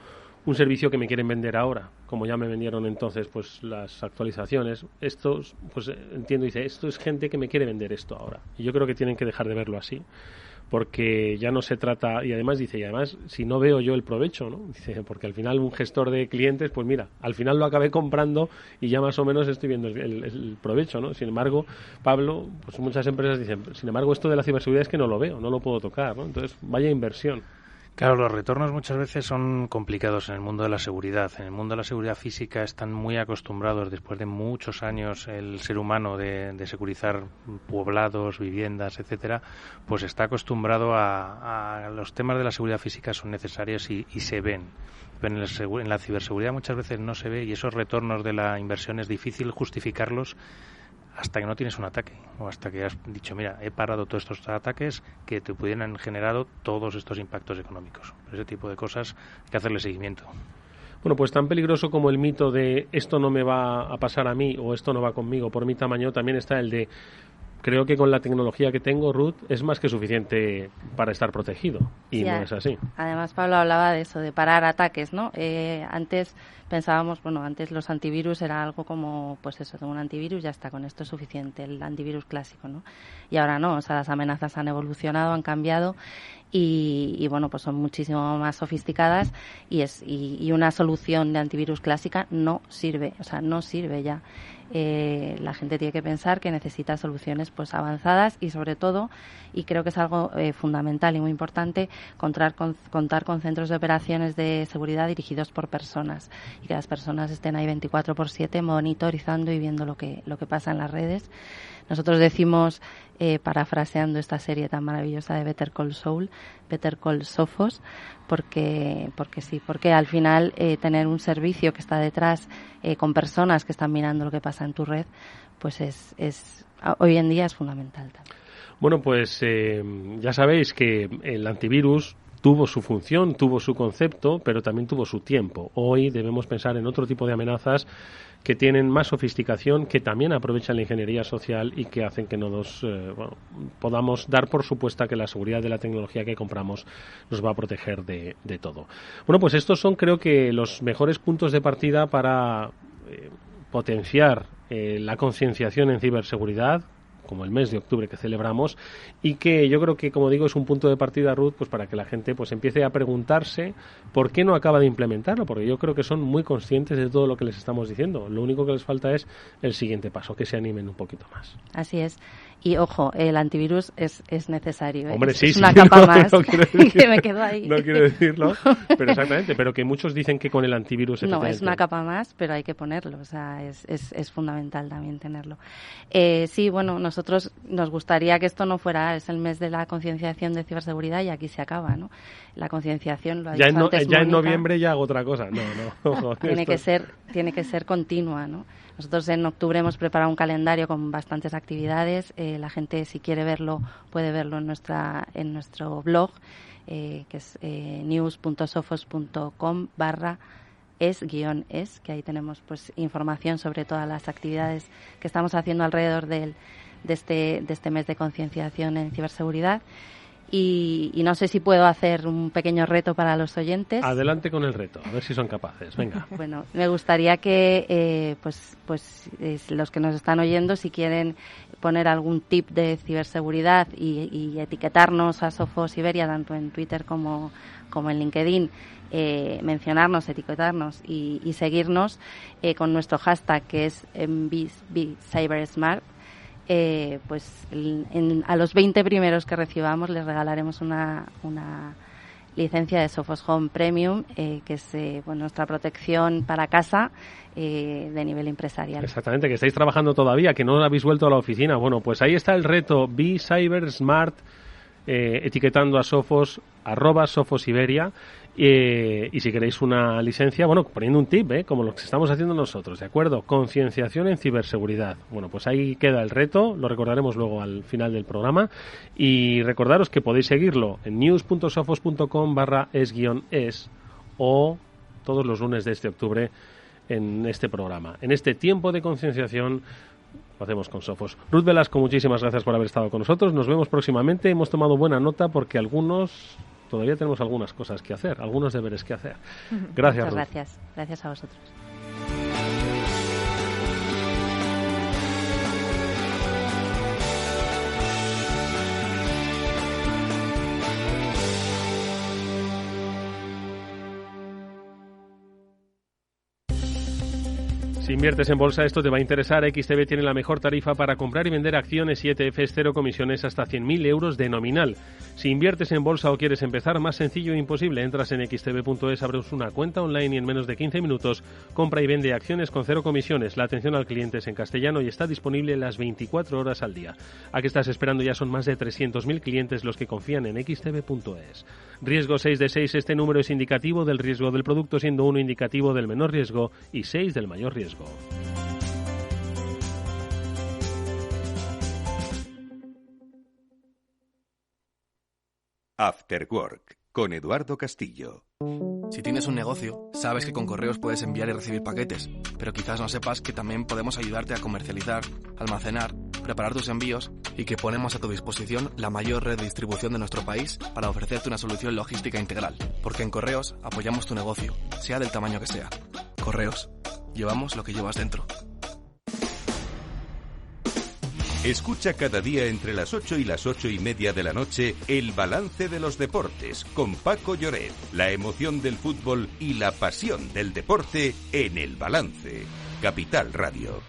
un servicio que me quieren vender ahora, como ya me vendieron entonces pues las actualizaciones. Estos, pues entiendo, dice, esto es gente que me quiere vender esto ahora. Y yo creo que tienen que dejar de verlo así, porque ya no se trata, y además dice, si no veo yo el provecho, ¿no? Dice, porque al final un gestor de clientes, pues mira, al final lo acabé comprando y ya más o menos estoy viendo el provecho, ¿no? Sin embargo, Pablo, pues muchas empresas dicen, sin embargo, esto de la ciberseguridad es que no lo veo, no lo puedo tocar, ¿no? Entonces, vaya inversión. Claro, los retornos muchas veces son complicados en el mundo de la seguridad. En el mundo de la seguridad física están muy acostumbrados, después de muchos años, el ser humano de securizar poblados, viviendas, etcétera, pues está acostumbrado a los temas de la seguridad física son necesarios y se ven. Pero en la ciberseguridad muchas veces no se ve, y esos retornos de la inversión es difícil justificarlos hasta que no tienes un ataque, o hasta que has dicho, mira, he parado todos estos ataques que te pudieran generado todos estos impactos económicos. Ese tipo de cosas hay que hacerle seguimiento. Bueno, pues tan peligroso como el mito de esto no me va a pasar a mí o esto no va conmigo por mi tamaño, también está el de creo que con la tecnología que tengo, Ruth, es más que suficiente para estar protegido. Y sí, no es así. Además, Pablo hablaba de eso, de parar ataques, ¿no? Antes pensábamos, antes los antivirus era algo como, pues eso, tengo un antivirus, ya está, con esto es suficiente, el antivirus clásico, ¿no? Y ahora no, o sea, las amenazas han evolucionado, han cambiado y bueno, pues son muchísimo más sofisticadas y una solución de antivirus clásica no sirve, o sea, no sirve ya. La gente tiene que pensar que necesita soluciones pues avanzadas y sobre todo, y creo que es algo fundamental y muy importante, contar con centros de operaciones de seguridad dirigidos por personas y que las personas estén ahí 24/7 monitorizando y viendo lo que pasa en las redes. Nosotros decimos, parafraseando esta serie tan maravillosa de Better Call Saul, Better Call Sophos, porque al final tener un servicio que está detrás con personas que están mirando lo que pasa en tu red, pues es hoy en día es fundamental también. Bueno, pues ya sabéis que el antivirus tuvo su función, tuvo su concepto, pero también tuvo su tiempo. Hoy debemos pensar en otro tipo de amenazas que tienen más sofisticación, que también aprovechan la ingeniería social y que hacen que nos podamos dar por supuesta que la seguridad de la tecnología que compramos nos va a proteger de todo. Bueno, pues estos son, creo que, los mejores puntos de partida para potenciar la concienciación en ciberseguridad, como el mes de octubre que celebramos, y que yo creo que, como digo, es un punto de partida, Ruth, pues para que la gente pues empiece a preguntarse por qué no acaba de implementarlo, porque yo creo que son muy conscientes de todo lo que les estamos diciendo. Lo único que les falta es el siguiente paso, que se animen un poquito más. Así es. Y ojo, el antivirus es necesario. Hombre, sí, es una capa más que me quedo ahí. No quiero decirlo, pero exactamente. Pero que muchos dicen que con el antivirus... No, es una capa más, pero hay que ponerlo. O sea, es fundamental también tenerlo. Sí, bueno, nosotros nos gustaría que esto no fuera... Es el mes de la concienciación de ciberseguridad y aquí se acaba, ¿no? La concienciación, lo ha dicho antes ya Mónica, en noviembre ya hago otra cosa. No. Ojo, tiene que ser continua, ¿no? Nosotros en octubre hemos preparado un calendario con bastantes actividades. La gente, si quiere verlo, puede verlo en nuestro blog, que es news.sofos.com/es, que ahí tenemos pues información sobre todas las actividades que estamos haciendo alrededor de este mes de concienciación en ciberseguridad. Y no sé si puedo hacer un pequeño reto para los oyentes. Adelante con el reto, a ver si son capaces. Venga. Bueno, me gustaría que los que nos están oyendo, si quieren poner algún tip de ciberseguridad y etiquetarnos a Sofos Iberia, tanto en Twitter como en LinkedIn, mencionarnos, etiquetarnos y seguirnos con nuestro hashtag, que es BeCybersmart. Pues a los 20 primeros que recibamos les regalaremos una licencia de Sophos Home Premium, que es nuestra protección para casa de nivel empresarial. Exactamente, que estáis trabajando todavía, que no habéis vuelto a la oficina. Bueno, pues ahí está el reto, BeCybersmart, etiquetando a Sophos, @SophosIberia. Y si queréis una licencia, bueno, poniendo un tip, como lo que estamos haciendo nosotros, ¿de acuerdo? Concienciación en ciberseguridad. Bueno, pues ahí queda el reto, lo recordaremos luego al final del programa. Y recordaros que podéis seguirlo en news.sofos.com/es o todos los lunes de este octubre en este programa. En este tiempo de concienciación lo hacemos con Sofos. Ruth Velasco, muchísimas gracias por haber estado con nosotros. Nos vemos próximamente. Hemos tomado buena nota porque todavía tenemos algunas cosas que hacer, algunos deberes que hacer. Gracias, Muchas Ruth. gracias. Gracias a vosotros. Si inviertes en bolsa, esto te va a interesar. XTB tiene la mejor tarifa para comprar y vender acciones y ETFs, cero comisiones hasta 100.000 euros de nominal. Si inviertes en bolsa o quieres empezar, más sencillo e imposible. Entras en xtb.es, abres una cuenta online y en menos de 15 minutos compra y vende acciones con cero comisiones. La atención al cliente es en castellano y está disponible las 24 horas al día. ¿A qué estás esperando? Ya son más de 300.000 clientes los que confían en xtb.es. Riesgo 6 de 6. Este número es indicativo del riesgo del producto, siendo 1 indicativo del menor riesgo y 6 del mayor riesgo. After Work, con Eduardo Castillo. Si tienes un negocio, sabes que con correos puedes enviar y recibir paquetes, pero quizás no sepas que también podemos ayudarte a comercializar, almacenar, preparar tus envíos y que ponemos a tu disposición la mayor red de distribución de nuestro país para ofrecerte una solución logística integral. Porque en Correos apoyamos tu negocio, sea del tamaño que sea. Correos, llevamos lo que llevas dentro. Escucha cada día entre las 8 y las 8:30 de la noche El Balance de los Deportes con Paco Lloret. La emoción del fútbol y la pasión del deporte en El Balance. Capital Radio.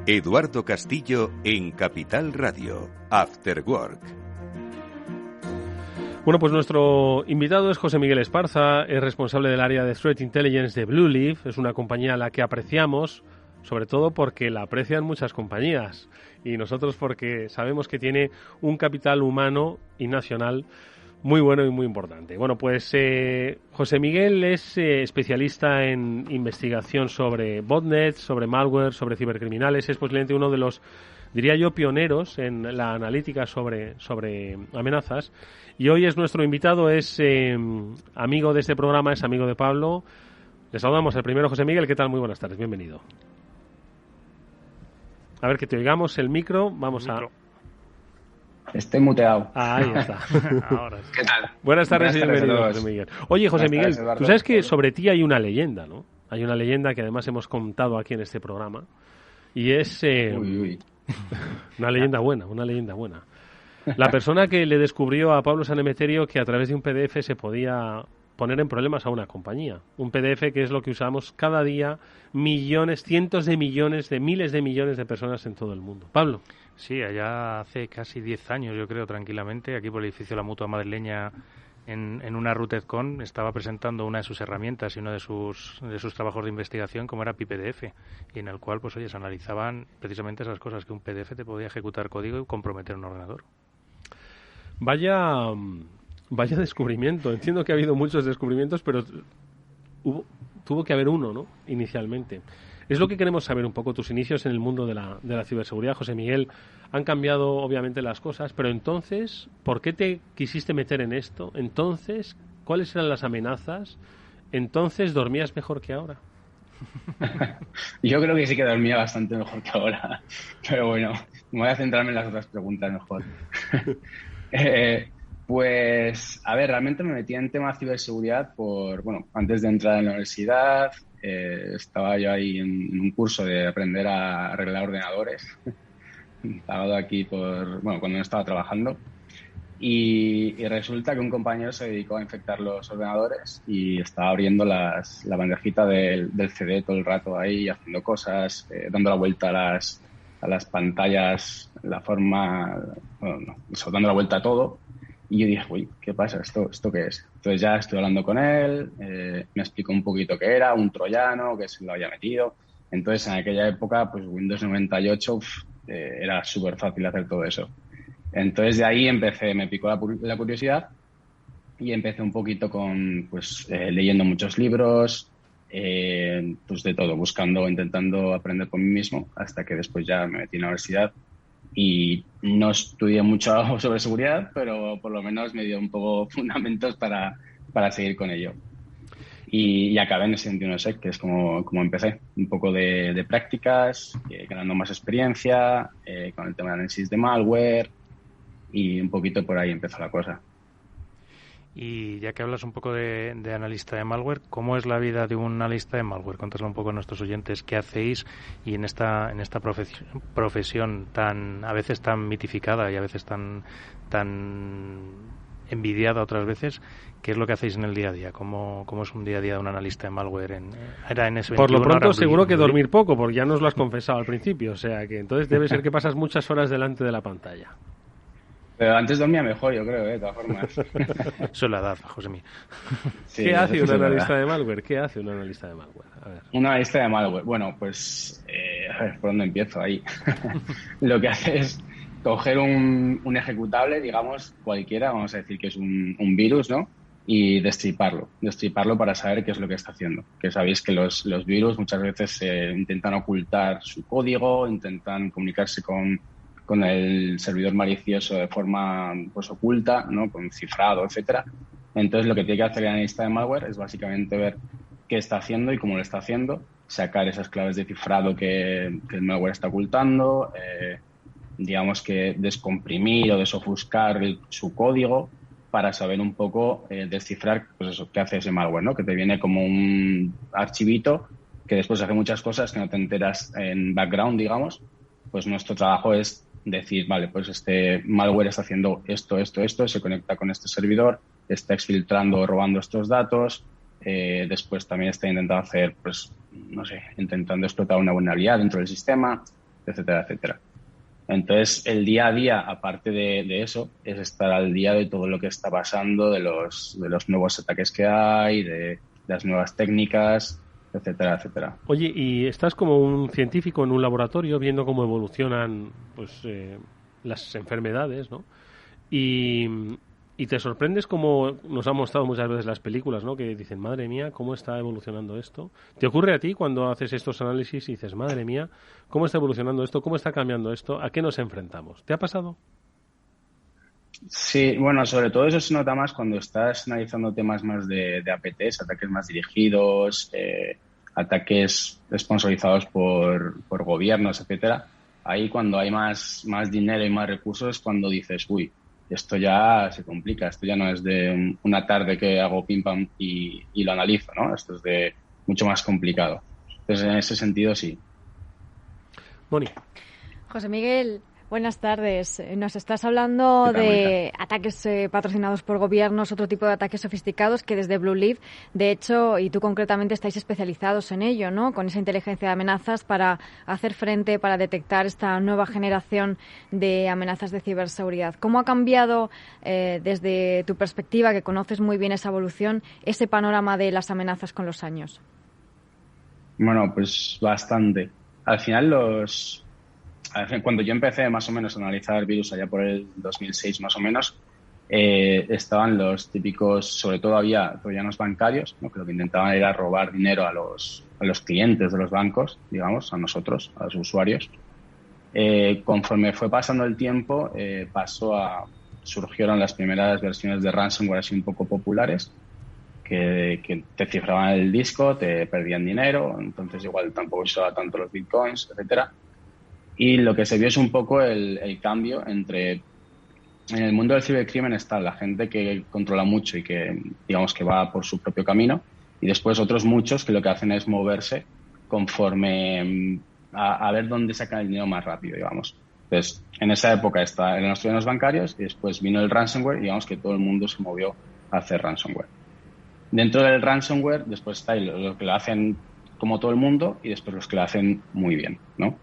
Eduardo Castillo en Capital Radio. After Work. Bueno, pues nuestro invitado es José Miguel Esparza, es responsable del área de Threat Intelligence de Blue Leaf. Es una compañía a la que apreciamos, sobre todo porque la aprecian muchas compañías y nosotros porque sabemos que tiene un capital humano y nacional muy bueno y muy importante. Bueno, pues José Miguel es especialista en investigación sobre botnets, sobre malware, sobre cibercriminales. Es posiblemente uno de los, diría yo, pioneros en la analítica sobre amenazas. Y hoy es nuestro invitado, es amigo de este programa, es amigo de Pablo. Le saludamos al primero, José Miguel. ¿Qué tal? Muy buenas tardes, bienvenido. A ver, que te oigamos el micro. Vamos a... Estoy muteado. Ahí está. Ahora sí. ¿Qué tal? Buenas tardes y bienvenido, a todos. José Miguel. Oye, José Buenas Miguel, tardes, Eduardo. tú sabes que sobre ti hay una leyenda, ¿no? Hay una leyenda que además hemos contado aquí en este programa. Y es Uy. una leyenda buena, una leyenda buena. La persona que le descubrió a Pablo Sanemeterio que a través de un PDF se podía poner en problemas a una compañía. Un PDF que es lo que usamos cada día millones, cientos de millones, de miles de millones de personas en todo el mundo. Pablo. Sí, allá hace casi 10 años, yo creo, tranquilamente, aquí por el edificio de la Mutua Madrileña, en una RootedCon, estaba presentando una de sus herramientas y uno de sus trabajos de investigación, como era PiPDF, y en el cual, pues oye, se analizaban precisamente esas cosas, que un PDF te podía ejecutar código y comprometer un ordenador. Vaya descubrimiento. Entiendo que ha habido muchos descubrimientos, pero tuvo que haber uno, ¿no? Inicialmente. Es lo que queremos saber un poco, tus inicios en el mundo de la ciberseguridad, José Miguel. Han cambiado obviamente las cosas, pero entonces, ¿por qué te quisiste meter en esto? Entonces, ¿cuáles eran las amenazas? Entonces, ¿dormías mejor que ahora? Yo creo que sí que dormía bastante mejor que ahora, pero bueno, me voy a centrarme en las otras preguntas mejor. Pues, a ver, realmente me metí en tema de ciberseguridad antes de entrar en la universidad, estaba yo ahí en un curso de aprender a arreglar ordenadores, pagado aquí cuando no estaba trabajando, y resulta que un compañero se dedicó a infectar los ordenadores y estaba abriendo la bandejita del CD todo el rato ahí, haciendo cosas, dando la vuelta a las pantallas, dando la vuelta a todo. Y yo dije, uy, ¿qué pasa? ¿Esto qué es? Entonces ya estoy hablando con él, me explicó un poquito qué era, un troyano, que se lo había metido. Entonces en aquella época, pues Windows 98 era súper fácil hacer todo eso. Entonces de ahí me picó la curiosidad y empecé un poquito leyendo muchos libros, pues de todo, intentando aprender por mí mismo, hasta que después ya me metí en la universidad. Y no estudié mucho sobre seguridad, pero por lo menos me dio un poco fundamentos para seguir con ello. Y acabé en ese 21sec, que es como empecé. Un poco de prácticas, ganando más experiencia, con el tema de análisis de malware, y un poquito por ahí empezó la cosa. Y ya que hablas un poco de analista de malware, ¿cómo es la vida de un analista de malware? Cuéntasle un poco a nuestros oyentes qué hacéis y en esta profesión a veces tan mitificada y a veces tan envidiada otras veces, ¿qué es lo que hacéis en el día a día? ¿Cómo es un día a día de un analista de malware? Era en S21, por lo pronto seguro que dormir poco, porque ya nos lo has confesado al principio, o sea que entonces debe ser que pasas muchas horas delante de la pantalla. Pero antes dormía mejor, yo creo, de todas formas. Eso es la edad, José Miguel. Sí, ¿qué hace un analista de malware? ¿Qué hace un analista de malware? A ver. Un analista de malware. Bueno, pues, a ver, ¿por dónde empiezo ahí? Lo que hace es coger un ejecutable, digamos, cualquiera, vamos a decir que es un virus, ¿no? Y destriparlo para saber qué es lo que está haciendo. Que sabéis que los virus muchas veces intentan ocultar su código, intentan comunicarse con el servidor malicioso de forma oculta, ¿no? Con cifrado, etcétera. Entonces lo que tiene que hacer el analista de malware es básicamente ver qué está haciendo y cómo lo está haciendo, sacar esas claves de cifrado que el malware está ocultando, digamos que descomprimir o desofuscar su código para saber un poco descifrar qué hace ese malware, ¿no? Que te viene como un archivito que después hace muchas cosas que no te enteras en background, digamos. Pues nuestro trabajo es decir, vale, pues este malware está haciendo esto, se conecta con este servidor, está exfiltrando o robando estos datos, después también está intentando hacer, intentando explotar una vulnerabilidad dentro del sistema, etcétera, etcétera. Entonces, el día a día, aparte de eso, es estar al día de todo lo que está pasando, de los nuevos ataques que hay, de las nuevas técnicas, etcétera, etcétera. Oye, y estás como un científico en un laboratorio viendo cómo evolucionan las enfermedades, ¿no? Y te sorprendes como nos han mostrado muchas veces las películas, ¿no? Que dicen, madre mía, ¿cómo está evolucionando esto? ¿Te ocurre a ti cuando haces estos análisis y dices, madre mía, ¿cómo está evolucionando esto? ¿Cómo está cambiando esto? ¿A qué nos enfrentamos? ¿Te ha pasado? Sí, bueno, sobre todo eso se nota más cuando estás analizando temas más de APTs, ataques más dirigidos, ataques sponsorizados por gobiernos, etcétera. Ahí cuando hay más dinero y más recursos, cuando dices, uy, esto ya se complica, esto ya no es de una tarde que hago pim pam y lo analizo, ¿no? Esto es de mucho más complicado. Entonces, en ese sentido, sí. Moni. José Miguel, Buenas tardes. Nos estás hablando de ataques patrocinados por gobiernos, otro tipo de ataques sofisticados que desde Blue Leaf, de hecho, y tú concretamente estáis especializados en ello, ¿no? Con esa inteligencia de amenazas para hacer frente, para detectar esta nueva generación de amenazas de ciberseguridad. ¿Cómo ha cambiado desde tu perspectiva, que conoces muy bien esa evolución, ese panorama de las amenazas con los años? Bueno, pues bastante. Al final cuando yo empecé más o menos a analizar virus allá por el 2006 más o menos, estaban los típicos, sobre todo había troyanos bancarios, ¿no? Que lo que intentaban era robar dinero a los clientes de los bancos, digamos, a nosotros, a los usuarios. Conforme fue pasando el tiempo, surgieron las primeras versiones de ransomware así un poco populares, que te cifraban el disco, te perdían dinero, entonces igual tampoco usaba tanto los bitcoins, etcétera. Y lo que se vio es un poco el cambio entre... En el mundo del cibercrimen está la gente que controla mucho y que, digamos, que va por su propio camino, y después otros muchos que lo que hacen es moverse conforme a ver dónde sacan el dinero más rápido, digamos. Entonces, en esa época eran los troyanos bancarios y después vino el ransomware y digamos que todo el mundo se movió a hacer ransomware. Dentro del ransomware, después está los que lo hacen como todo el mundo y después los que lo hacen muy bien, ¿no?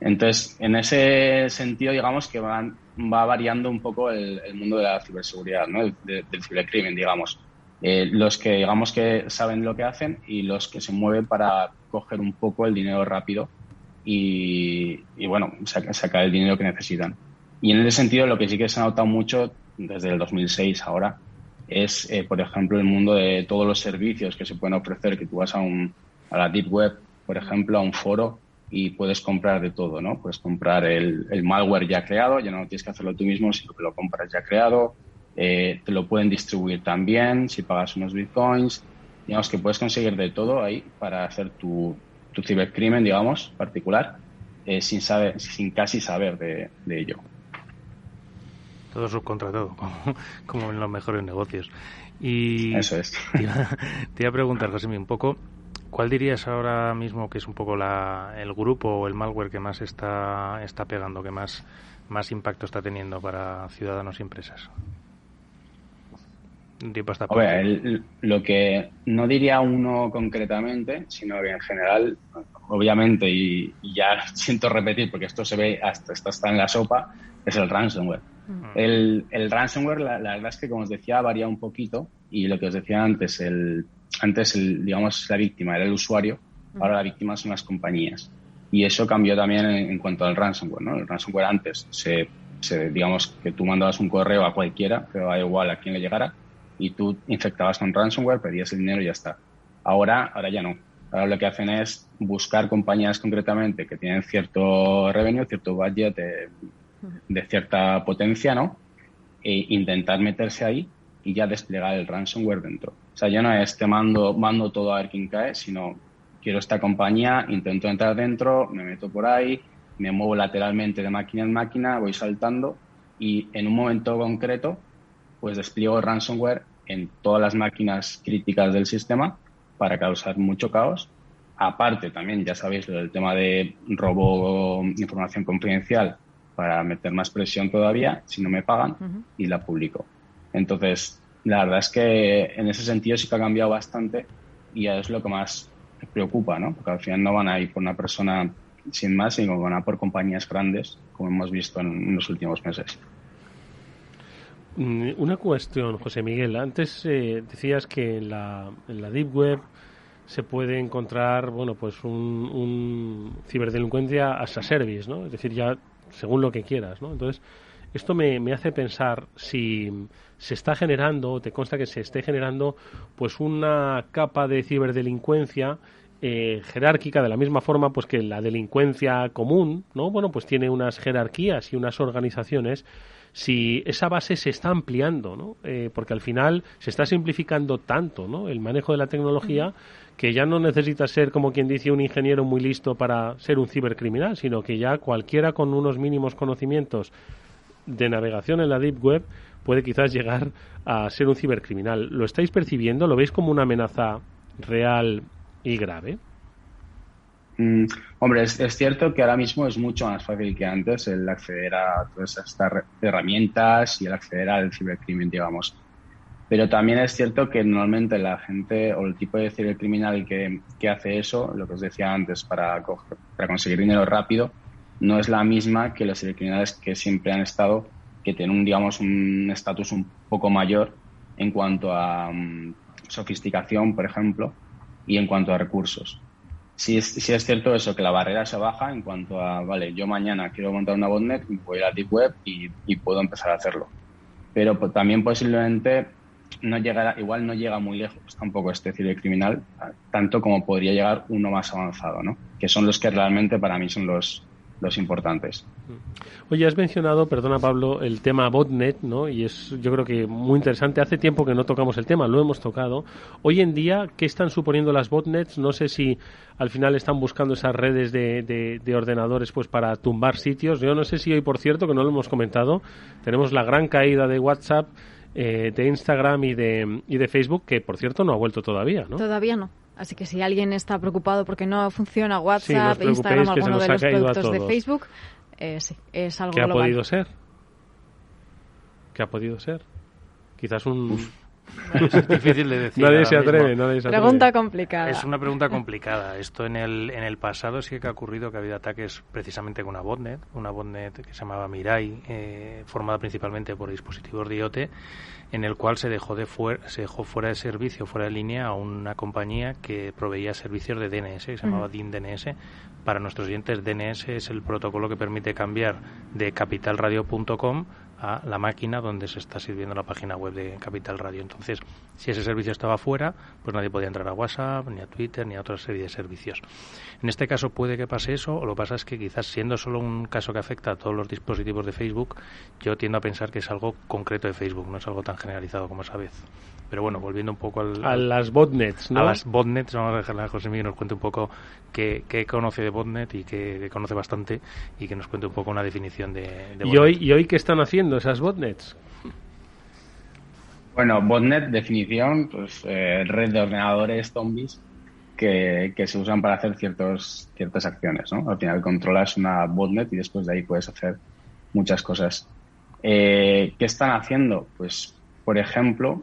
Entonces, en ese sentido, digamos que va variando un poco el mundo de la ciberseguridad, ¿no? Del cibercrimen, digamos. Los que, digamos, que saben lo que hacen y los que se mueven para coger un poco el dinero rápido y bueno, sacar el dinero que necesitan. Y en ese sentido, lo que sí que se ha notado mucho desde el 2006 ahora es, por ejemplo, el mundo de todos los servicios que se pueden ofrecer, que tú vas a la Deep Web, por ejemplo, a un foro y puedes comprar de todo, ¿no? Puedes comprar el malware ya creado, ya no tienes que hacerlo tú mismo, sino que lo compras ya creado. Te lo pueden distribuir también si pagas unos bitcoins. Digamos que puedes conseguir de todo ahí para hacer tu cibercrimen, digamos, particular, sin casi saber de ello. Todo subcontratado, como en los mejores negocios. Y eso es. Te iba a preguntar, Josemi, un poco, ¿cuál dirías ahora mismo que es un poco el grupo o el malware que más está pegando, que más impacto está teniendo para ciudadanos y empresas? Lo que no diría uno concretamente, sino que en general, obviamente, y ya siento repetir porque esto se ve esto está en la sopa, es el ransomware. El ransomware, la verdad es que, como os decía, varía un poquito, y lo que os decía antes, digamos, la víctima era el usuario, ahora la víctima son las compañías. Y eso cambió también en cuanto al ransomware, ¿no? El ransomware antes, digamos que tú mandabas un correo a cualquiera, pero da igual a quién le llegara, y tú infectabas con ransomware, pedías el dinero y ya está. Ahora ya no. Ahora lo que hacen es buscar compañías concretamente que tienen cierto revenue, cierto budget de cierta potencia, ¿no? E intentar meterse ahí y ya desplegar el ransomware dentro. O sea, ya no es te mando todo a ver quién cae, sino quiero esta compañía, intento entrar dentro, me meto por ahí, me muevo lateralmente de máquina en máquina, voy saltando y en un momento concreto pues despliego el ransomware en todas las máquinas críticas del sistema para causar mucho caos. Aparte también, ya sabéis, lo del tema de robo de información confidencial para meter más presión todavía si no me pagan y la publico. Entonces, la verdad es que en ese sentido sí que ha cambiado bastante y es lo que más me preocupa, ¿no? Porque al final no van a ir por una persona sin más, sino van a por compañías grandes, como hemos visto en los últimos meses. Una cuestión, José Miguel. Antes decías que en la Deep Web se puede encontrar, bueno, pues un ciberdelincuencia as a service, ¿no? Es decir, ya según lo que quieras, ¿no? Entonces, esto me hace pensar si se está generando, te consta que se esté generando, pues una capa de ciberdelincuencia jerárquica, de la misma forma pues que la delincuencia común, ¿no? Bueno, pues tiene unas jerarquías y unas organizaciones. Si esa base se está ampliando, ¿no? Porque al final se está simplificando tanto, ¿no? El manejo de la tecnología, que ya no necesita ser, como quien dice, un ingeniero muy listo para ser un cibercriminal, sino que ya cualquiera con unos mínimos conocimientos de navegación en la Deep Web puede quizás llegar a ser un cibercriminal. ¿Lo estáis percibiendo? ¿Lo veis como una amenaza real y grave? Hombre, es cierto que ahora mismo es mucho más fácil que antes el acceder a todas estas herramientas y el acceder al cibercrimen, digamos. Pero también es cierto que normalmente la gente o el tipo de cibercriminal que hace eso, lo que os decía antes, para conseguir dinero rápido, no es la misma que los cibercriminales que siempre han estado, que tienen digamos, un estatus un poco mayor en cuanto a sofisticación, por ejemplo, y en cuanto a recursos. Sí es cierto eso, que la barrera se baja en cuanto a, vale, yo mañana quiero montar una botnet, voy a ir a Deep Web y puedo empezar a hacerlo. Pero también posiblemente no llega muy lejos tampoco este cibercriminal, tanto como podría llegar uno más avanzado, ¿no? Que son los que realmente para mí son los importantes. Oye, has mencionado, perdona Pablo, el tema botnet, ¿no? Y es, yo creo que muy interesante. Hace tiempo que no tocamos el tema, lo hemos tocado. Hoy en día, ¿qué están suponiendo las botnets? No sé si al final están buscando esas redes de ordenadores pues para tumbar sitios. Yo no sé si hoy, por cierto, que no lo hemos comentado, tenemos la gran caída de WhatsApp, de Instagram y de Facebook, que por cierto no ha vuelto todavía, ¿no? Todavía no. Así que si alguien está preocupado porque no funciona WhatsApp, sí, Instagram, alguno de los productos de Facebook, sí, es algo global. ¿Qué ha podido ser? Quizás es difícil de decir. Nadie se atreve. Pregunta complicada. Es una pregunta complicada. Esto en el pasado sí que ha ocurrido, que ha habido ataques precisamente con una botnet que se llamaba Mirai, formada principalmente por dispositivos de IoT, en el cual se dejó fuera de servicio, fuera de línea, a una compañía que proveía servicios de DNS, que se llamaba DIN DNS. Para nuestros oyentes, DNS es el protocolo que permite cambiar de capitalradio.com a la máquina donde se está sirviendo la página web de Capital Radio. Entonces, si ese servicio estaba fuera, pues nadie podía entrar a WhatsApp, ni a Twitter, ni a otra serie de servicios. En este caso puede que pase eso, o lo que pasa es que quizás siendo solo un caso que afecta a todos los dispositivos de Facebook, yo tiendo a pensar que es algo concreto de Facebook, no es algo tan generalizado como esa vez. Pero bueno, volviendo un poco a las botnets, ¿no? A las botnets, vamos a dejarle a José Miguel que nos cuente un poco qué conoce de botnet y que conoce bastante, y que nos cuente un poco una definición de botnet. ¿Y hoy qué están haciendo esas botnets? Bueno, botnet, definición, pues red de ordenadores zombies que se usan para hacer ciertas acciones, ¿no? Al final controlas una botnet y después de ahí puedes hacer muchas cosas. ¿Qué están haciendo? Pues, por ejemplo,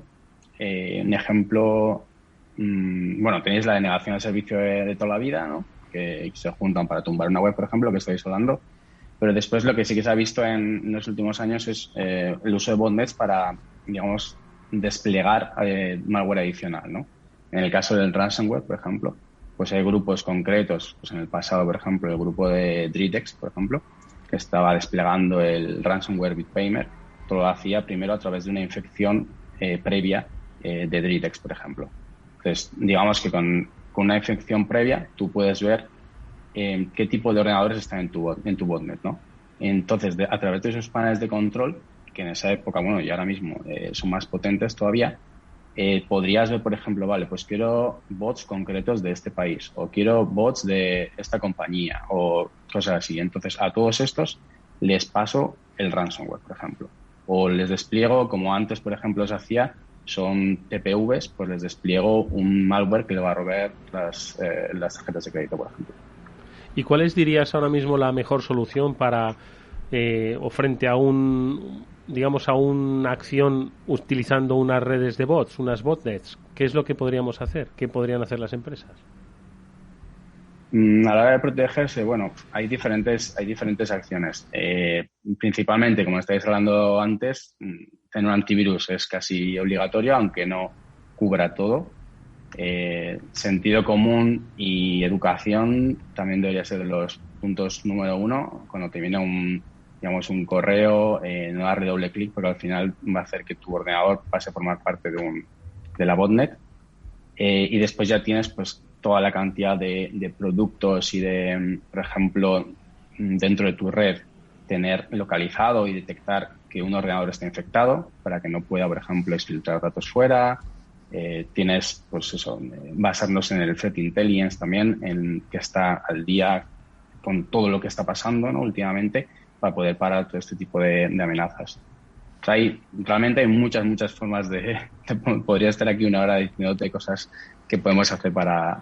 bueno, tenéis la denegación de servicio de toda la vida, ¿no? Que se juntan para tumbar una web, por ejemplo, que estáis hablando. Pero después lo que sí que se ha visto en los últimos años es el uso de botnets para, digamos, desplegar malware adicional, ¿no? En el caso del ransomware, por ejemplo, pues hay grupos concretos, pues en el pasado, por ejemplo, el grupo de Dritex, por ejemplo, que estaba desplegando el ransomware Bitpaymer, todo lo hacía primero a través de una infección previa de Dritex, por ejemplo. Entonces, digamos que con una infección previa tú puedes ver qué tipo de ordenadores están en tu botnet, ¿no? Entonces, a través de esos paneles de control, que en esa época, bueno, y ahora mismo son más potentes todavía, podrías ver, por ejemplo, vale, pues quiero bots concretos de este país, o quiero bots de esta compañía, o cosas así. Entonces, a todos estos les paso el ransomware, por ejemplo. O les despliego, como antes, por ejemplo, se hacía, son TPVs, pues les despliego un malware que le va a robar las tarjetas de crédito, por ejemplo. ¿Y cuál dirías ahora mismo la mejor solución para o frente a a una acción utilizando unas redes de bots, unas botnets? ¿Qué es lo que podríamos hacer? ¿Qué podrían hacer las empresas? A la hora de protegerse, bueno, hay diferentes acciones. Principalmente, como estáis hablando antes, tener un antivirus es casi obligatorio, aunque no cubra todo. Sentido común y educación también debería ser de los puntos número 1. Cuando te viene un correo, no darle doble clic, porque al final va a hacer que tu ordenador pase a formar parte de la botnet. Y después ya tienes pues toda la cantidad de productos y por ejemplo, dentro de tu red, tener localizado y detectar que un ordenador está infectado para que no pueda, por ejemplo, exfiltrar datos fuera. Tienes, pues eso, basarnos en el threat intelligence también, en que está al día con todo lo que está pasando, ¿no? Últimamente, para poder parar todo este tipo de amenazas. O sea, realmente hay muchas formas podría estar aquí una hora diciéndote cosas que podemos hacer para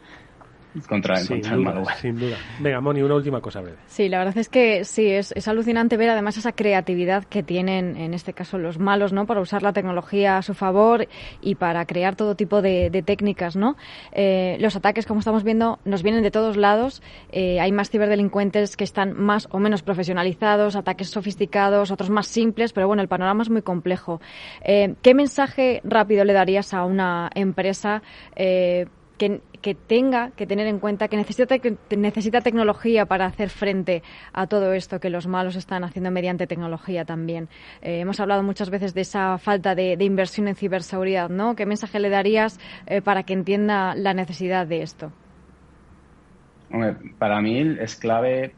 contra el malware. Sin duda. Venga, Moni, una última cosa breve. Sí, la verdad es que sí, es alucinante ver además esa creatividad que tienen, en este caso, los malos, ¿no? Para usar la tecnología a su favor y para crear todo tipo de técnicas, ¿no? Los ataques, como estamos viendo, nos vienen de todos lados. Hay más ciberdelincuentes que están más o menos profesionalizados, ataques sofisticados, otros más simples, pero bueno, el panorama es muy complejo. ¿Qué mensaje rápido le darías a una empresa que tenga que tener en cuenta que necesita tecnología para hacer frente a todo esto que los malos están haciendo mediante tecnología también? Hemos hablado muchas veces de esa falta de inversión en ciberseguridad, ¿no? ¿Qué mensaje le darías para que entienda la necesidad de esto? Hombre, para mí es clave,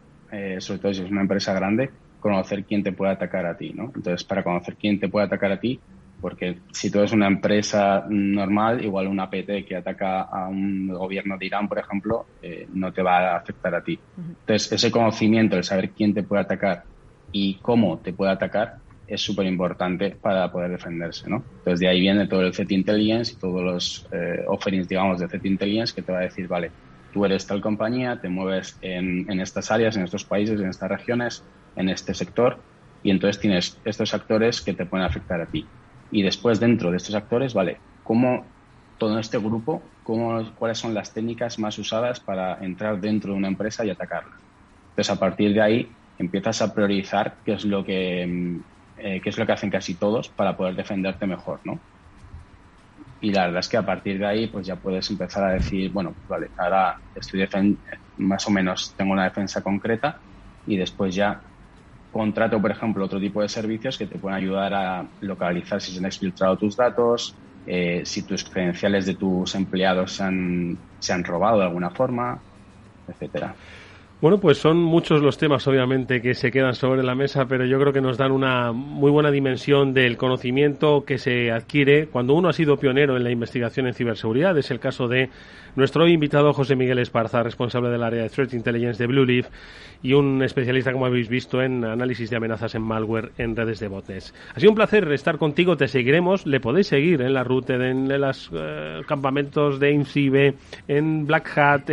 sobre todo si es una empresa grande, conocer quién te puede atacar a ti, ¿no? Entonces, para conocer quién te puede atacar a ti, porque si tú eres una empresa normal, igual una APT que ataca a un gobierno de Irán, por ejemplo, no te va a afectar a ti. Entonces, ese conocimiento, el saber quién te puede atacar y cómo te puede atacar, es súper importante para poder defenderse, ¿no? Entonces, de ahí viene todo el Threat Intelligence y todos los offerings, digamos, de Threat Intelligence que te va a decir, vale, tú eres tal compañía, te mueves en estas áreas, en estos países, en estas regiones, en este sector, y entonces tienes estos actores que te pueden afectar a ti. Y después, dentro de estos actores, vale, ¿cómo todo este grupo, cuáles son las técnicas más usadas para entrar dentro de una empresa y atacarla? Entonces, a partir de ahí, empiezas a priorizar qué es lo que hacen casi todos para poder defenderte mejor, ¿no? Y la verdad es que a partir de ahí, pues ya puedes empezar a decir, bueno, vale, ahora estoy más o menos tengo una defensa concreta y después ya contrato, por ejemplo, otro tipo de servicios que te pueden ayudar a localizar si se han exfiltrado tus datos, si tus credenciales de tus empleados se han robado de alguna forma, etcétera. Bueno, pues son muchos los temas, obviamente, que se quedan sobre la mesa, pero yo creo que nos dan una muy buena dimensión del conocimiento que se adquiere cuando uno ha sido pionero en la investigación en ciberseguridad. Es el caso de nuestro hoy invitado José Miguel Esparza, responsable del área de Threat Intelligence de Blueleaf y un especialista, como habéis visto, en análisis de amenazas en malware en redes de botnets. Ha sido un placer estar contigo, te seguiremos, le podéis seguir en la ruta, en los campamentos de INCIBE, en Black Hat,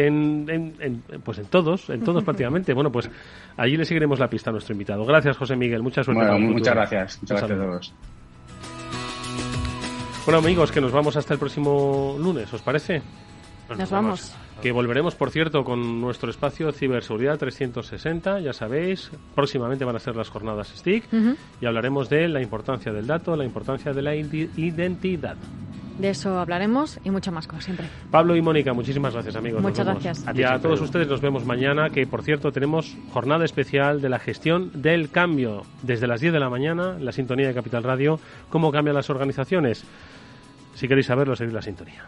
pues en todos prácticamente. Bueno, pues allí le seguiremos la pista a nuestro invitado. Gracias, José Miguel, mucha suerte. Bueno, muchas gracias a todos. Bueno, amigos, que nos vamos hasta el próximo lunes, ¿os parece? Nos vamos. Que volveremos, por cierto, con nuestro espacio Ciberseguridad 360, ya sabéis, próximamente van a ser las jornadas STIC y hablaremos de la importancia del dato, la importancia de la identidad. De eso hablaremos y mucho más, como siempre. Pablo y Mónica, muchísimas gracias, amigos. Muchas gracias. Y a todos ustedes nos vemos mañana, que por cierto tenemos jornada especial de la gestión del cambio. Desde las 10 de la mañana, la sintonía de Capital Radio, cómo cambian las organizaciones. Si queréis saberlo, seguid la sintonía.